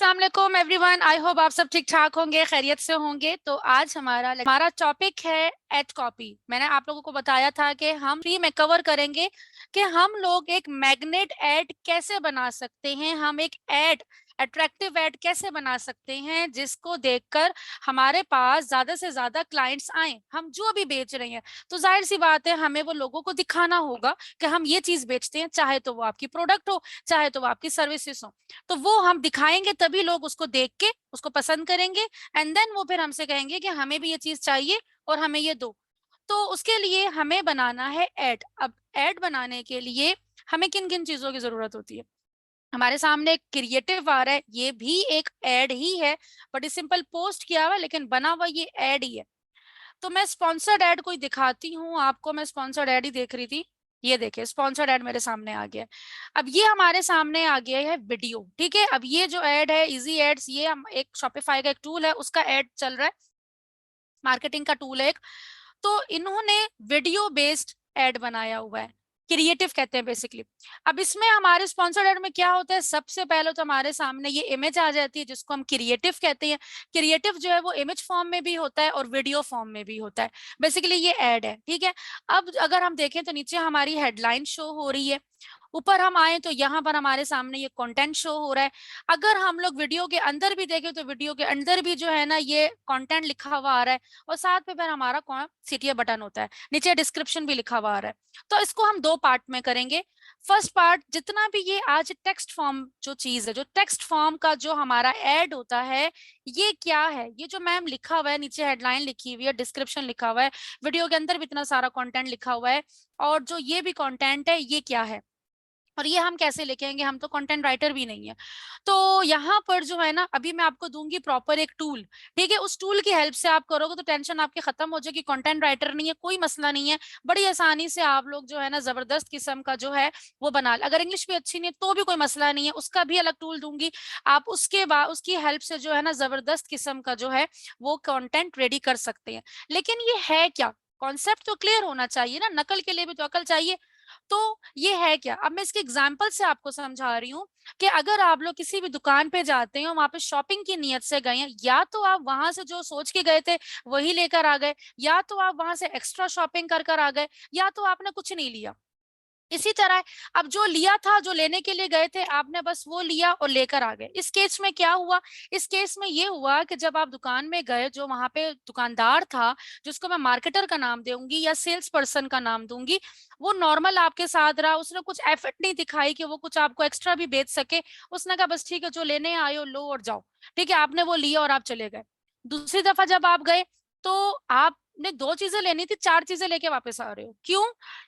अस्सलाम वालेकुम everyone. I hope आप सब ठीक ठाक होंगे, खैरियत से होंगे। तो आज हमारा टॉपिक है एड कॉपी। मैंने आप लोगों को बताया था कि हम फ्री में कवर करेंगे कि हम लोग एक मैग्नेट ऐड कैसे बना सकते हैं, हम एक ऐड अट्रैक्टिव ऐड कैसे बना सकते हैं जिसको देखकर हमारे पास ज्यादा से ज्यादा क्लाइंट्स आए। हम जो भी बेच रहे हैं तो जाहिर सी बात है हमें वो लोगों को दिखाना होगा कि हम ये चीज बेचते हैं, चाहे तो वो आपकी प्रोडक्ट हो, चाहे तो वो आपकी सर्विसेज हो। तो वो हम दिखाएंगे तभी लोग उसको देख के उसको पसंद करेंगे, एंड देन वो फिर हमसे कहेंगे कि हमें भी ये चीज चाहिए और हमें ये दो। तो उसके लिए हमें बनाना है ऐड। अब ऐड बनाने के लिए हमें किन किन चीजों की जरूरत होती है? हमारे सामने एक क्रिएटिव आ रहा है, ये भी एक ऐड ही है, बट ये सिंपल पोस्ट किया हुआ है लेकिन बना हुआ ये ऐड ही है। तो मैं स्पॉन्सर्ड ऐड कोई दिखाती हूँ आपको। मैं स्पॉन्सर्ड ऐड ही देख रही थी, ये देखिए स्पॉन्सर्ड ऐड मेरे सामने आ गया है। अब ये हमारे सामने आ गया है वीडियो, ठीक है। अब ये जो ऐड है इजी एड्स, ये हम एक शॉपिफाई का एक टूल है, उसका ऐड चल रहा है, मार्केटिंग का टूल है एक। तो इन्होंने वीडियो बेस्ड एड बनाया हुआ है, क्रिएटिव कहते हैं बेसिकली। अब इसमें हमारे स्पॉन्सर्ड एड में क्या होता है, सबसे पहले तो हमारे सामने ये इमेज आ जाती है जिसको हम क्रिएटिव कहते हैं। क्रिएटिव जो है वो इमेज फॉर्म में भी होता है और वीडियो फॉर्म में भी होता है। बेसिकली ये एड है, ठीक है। अब अगर हम देखें तो नीचे हमारी हेडलाइन शो हो रही है, ऊपर हम आए तो यहाँ पर हमारे सामने ये कंटेंट शो हो रहा है। अगर हम लोग वीडियो के अंदर भी देखें तो वीडियो के अंदर भी जो है ना ये कंटेंट लिखा हुआ आ रहा है, और साथ में फिर हमारा सीटीए बटन होता है, नीचे डिस्क्रिप्शन भी लिखा हुआ आ रहा है। तो इसको हम दो पार्ट में करेंगे। फर्स्ट पार्ट, जितना भी ये आज टेक्स्ट फॉर्म जो चीज है, जो टेक्स्ट फॉर्म का जो हमारा ऐड होता है, ये क्या है, ये जो मैम लिखा हुआ है, नीचे हेडलाइन लिखी हुई है, डिस्क्रिप्शन लिखा हुआ है, वीडियो के अंदर भी इतना सारा कंटेंट लिखा हुआ है, और जो ये भी कंटेंट है ये क्या है, और ये हम कैसे लेके आएंगे, हम तो कंटेंट राइटर भी नहीं है। तो यहाँ पर जो है ना, अभी मैं आपको दूंगी प्रॉपर एक टूल, ठीक है। उस टूल की हेल्प से आप करोगे तो टेंशन आपकी खत्म हो जाएगी। कंटेंट राइटर नहीं है, कोई मसला नहीं है, बड़ी आसानी से आप लोग जो है ना जबरदस्त किस्म का जो है वो बना ले। अगर इंग्लिश भी अच्छी नहीं है तो भी कोई मसला नहीं है, उसका भी अलग टूल दूंगी। आप उसके बाद उसकी हेल्प से जो है ना जबरदस्त किस्म का जो है वो कंटेंट रेडी कर सकते हैं। लेकिन ये है क्या, कॉन्सेप्ट तो क्लियर होना चाहिए ना, नकल के लिए भी तो अकल चाहिए। तो ये है क्या, अब मैं इसके एग्जाम्पल से आपको समझा रही हूँ कि अगर आप लोग किसी भी दुकान पे जाते हैं, वहां पे शॉपिंग की नियत से गए हैं, या तो आप वहां से जो सोच के गए थे वही लेकर आ गए, या तो आप वहां से एक्स्ट्रा शॉपिंग कर कर आ गए, या तो आपने कुछ नहीं लिया। इसी तरह अब जो लिया था, जो लेने के लिए गए थे, आपने बस वो लिया और लेकर आ गए। इस केस में क्या हुआ, इस केस में ये हुआ कि जब आप दुकान में गए, जो वहां पे दुकानदार था, जिसको मैं मार्केटर का नाम दूंगी या सेल्स पर्सन का नाम दूंगी, वो नॉर्मल आपके साथ रहा, उसने कुछ एफर्ट नहीं दिखाई कि वो कुछ आपको एक्स्ट्रा भी बेच सके। उसने कहा बस ठीक है, जो लेने आए हो लो और जाओ, ठीक है। आपने वो लिया और आप चले गए। दूसरी दफा जब आप गए तो आपने दो चीजें लेनी थी, चार चीजें लेके वापस आ रहे हो, क्यों?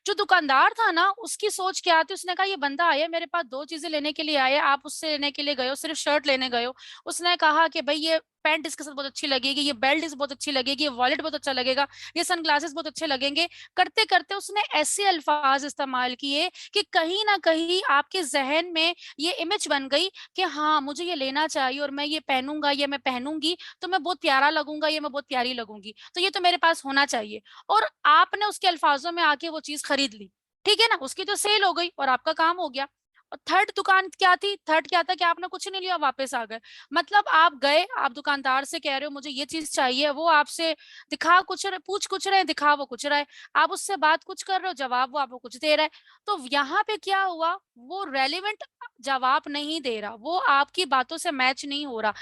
जो दुकानदार था ना, उसकी सोच क्या थी, उसने कहा ये बंदा आया मेरे पास दो चीजें लेने के लिए आया, आप उससे लेने के लिए गए हो, सिर्फ शर्ट लेने गए हो। उसने कहा कि भाई ये पैंट इसके साथ बहुत अच्छी लगेगी, ये बेल्ट इस बहुत अच्छी लगेगी, ये वॉलेट बहुत अच्छा लगेगा, ये सनग्लासेस बहुत अच्छे लगेंगे। करते करते उसने ऐसे अल्फाज इस्तेमाल किए कि कहीं ना कहीं आपके जहन में ये इमेज बन गई कि हाँ मुझे ये लेना चाहिए, और मैं ये पहनूंगा, ये मैं पहनूंगी तो मैं बहुत प्यारा लगूंगा, ये मैं बहुत प्यारी लगूंगी, तो ये तो मेरे पास होना चाहिए। और आपने उसके अल्फाजों में आके वो चीज खरीद ली, ठीक है ना, उसकी तो सेल हो गई और आपका काम हो गया। और थर्ड दुकान क्या थी, थर्ड क्या था कि आपने कुछ नहीं लिया, वापस आ गए। मतलब आप गए, आप दुकानदार से कह रहे हो मुझे ये चीज चाहिए, वो आपसे दिखा कुछ रहे, पूछ कुछ रहे, दिखा वो कुछ रहा है। आप उससे बात कुछ कर रहे हो, जवाब वो आपको कुछ दे रहा है। तो यहाँ पे क्या हुआ, वो रेलिवेंट जवाब नहीं दे रहा, वो आपकी बातों से मैच नहीं हो रहा।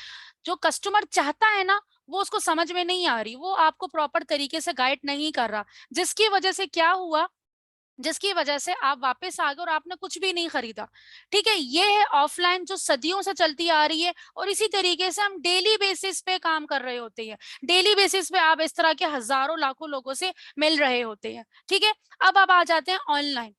जो कस्टमर चाहता है ना, वो उसको समझ में नहीं आ रही, वो आपको प्रॉपर तरीके से गाइड नहीं कर रहा। जिसकी वजह से क्या हुआ, जिसकी वजह से आप वापस आ गए और आपने कुछ भी नहीं खरीदा। ठीक है, ये है ऑफलाइन जो सदियों से चलती आ रही है, और इसी तरीके से हम डेली बेसिस पे काम कर रहे होते हैं। डेली बेसिस पे आप इस तरह के हजारों लाखों लोगों से मिल रहे होते हैं, ठीक है। अब आ जाते हैं ऑनलाइन।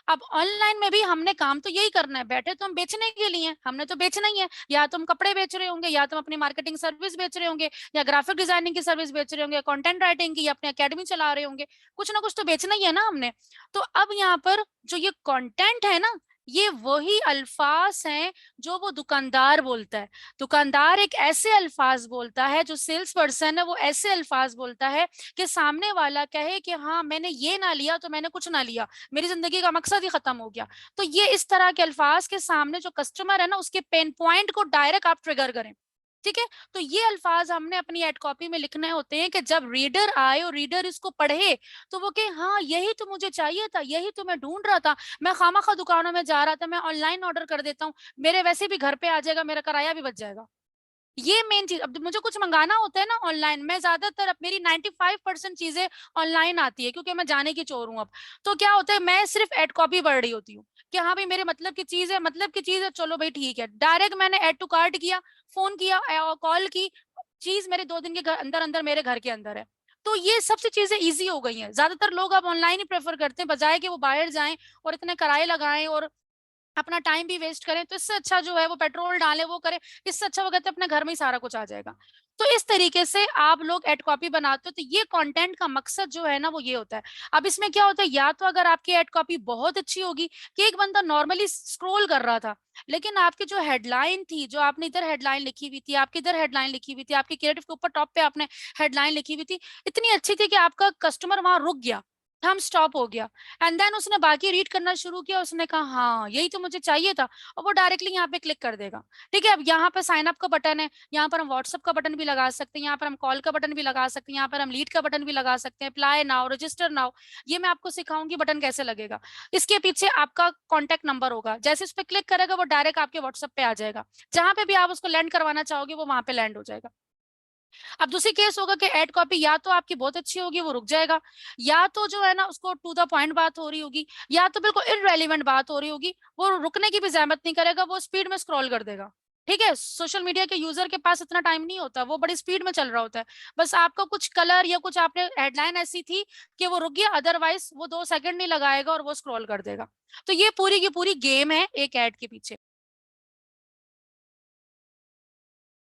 अब ऑनलाइन में भी हमने काम तो यही करना है, बैठे तो हम बेचने के लिए हैं, हमने तो बेचना ही है। या तुम कपड़े बेच रहे होंगे, या तुम अपनी मार्केटिंग सर्विस बेच रहे होंगे, या ग्राफिक डिजाइनिंग की सर्विस बेच रहे होंगे, कंटेंट राइटिंग की, या अपनी अकेडमी चला रहे होंगे। कुछ ना कुछ तो बेचना ही है ना हमने। तो अब यहाँ पर जो ये कंटेंट है ना, ये वही अल्फाज हैं जो वो दुकानदार बोलता है। दुकानदार एक ऐसे अल्फाज बोलता है, जो सेल्स पर्सन है वो ऐसे अल्फाज बोलता है कि सामने वाला कहे कि हाँ मैंने ये ना लिया तो मैंने कुछ ना लिया, मेरी जिंदगी का मकसद ही खत्म हो गया। तो ये इस तरह के अल्फाज के सामने जो कस्टमर है ना, उसके पेन पॉइंट को डायरेक्ट आप ट्रिगर करें। ठीक है, तो ये अल्फाज हमने अपनी एड कॉपी में लिखने होते हैं कि जब रीडर आए और रीडर इसको पढ़े तो वो कहे हाँ यही तो मुझे चाहिए था, यही तो मैं ढूंढ रहा था, मैं खामखा दुकानों में जा रहा था, मैं ऑनलाइन ऑर्डर कर देता हूँ, मेरे वैसे भी घर पे आ जाएगा, मेरा किराया भी बच जाएगा। ये मेन चीज। अब मुझे कुछ मंगाना होता है ना ऑनलाइन, मैं ज्यादातर अब मेरी 95% चीजें ऑनलाइन आती है क्योंकि मैं जाने की चोर हूँ अब। तो क्या होता है, मैं सिर्फ एड कॉपी पढ़ रही होती हूँ कि हाँ भाई मेरे मतलब की चीज है, मतलब की चीज है, चलो भाई ठीक है, डायरेक्ट मैंने एड टू कार्ट किया, फोन किया, कॉल की, चीज मेरे 2 दिन के अंदर अंदर मेरे घर के अंदर है। तो ये सबसे चीजें इजी हो गई हैं, ज्यादातर लोग अब ऑनलाइन ही प्रेफर करते हैं बजाय कि वो बाहर जाएं और इतने किराए लगाएं और अपना टाइम भी वेस्ट करें। तो इससे अच्छा जो है वो पेट्रोल डालें, वो करें, इससे अच्छा वो कहते हैं अपने घर में ही सारा कुछ आ जाएगा। तो इस तरीके से आप लोग एड कॉपी बनाते हो, तो ये कंटेंट का मकसद जो है ना वो ये होता है। अब इसमें क्या होता है, या तो अगर आपकी एड कॉपी बहुत अच्छी होगी कि एक बंदा नॉर्मली स्क्रॉल कर रहा था, लेकिन आपकी जो हेडलाइन थी, जो आपने इधर हेडलाइन लिखी हुई थी, आपकी इधर हेडलाइन लिखी हुई थी, आपकी क्रिएटिव के ऊपर टॉप पे आपने हेडलाइन लिखी हुई थी, इतनी अच्छी थी कि आपका कस्टमर वहां रुक गया, थंब स्टॉप हो गया, एंड देन उसने बाकी रीड करना शुरू किया, उसने कहा हाँ यही तो मुझे चाहिए था, और वो डायरेक्टली यहाँ पे क्लिक कर देगा। ठीक है, अब यहाँ पे साइन अप का बटन है, यहाँ पर हम व्हाट्सअप का बटन भी लगा सकते हैं, यहाँ पर हम कॉल का बटन भी लगा सकते हैं, यहाँ पर हम लीड का बटन भी लगा सकते हैं, अप्लाई नाउ, रजिस्टर नाउ। ये मैं आपको सिखाऊंगी बटन कैसे लगेगा। इसके पीछे आपका कॉन्टेक्ट नंबर होगा, जैसे उस पर क्लिक करेगा वो डायरेक्ट आपके व्हाट्सएप पे आ जाएगा, जहां पे भी आप उसको लैंड करवाना चाहोगे वो वहां पे लैंड हो जाएगा। अब दूसरी केस होगा कि एड कॉपी या तो आपकी बहुत अच्छी होगी वो रुक जाएगा, या तो जो है ना उसको टू द पॉइंट बात हो रही होगी, या तो बिल्कुल इररेलेवेंट बात हो रही होगी, वो रुकने की भी जहमत नहीं करेगा, वो स्पीड में स्क्रॉल कर देगा। ठीक है, सोशल मीडिया के यूजर के पास इतना टाइम नहीं होता, वो बड़ी स्पीड में चल रहा होता है। बस आपका कुछ कलर या कुछ आपने हेडलाइन ऐसी थी कि वो रुक गया, अदरवाइज वो 2 सेकंड नहीं लगाएगा और वो स्क्रॉल कर देगा। तो ये पूरी की पूरी गेम है एक एड के पीछे।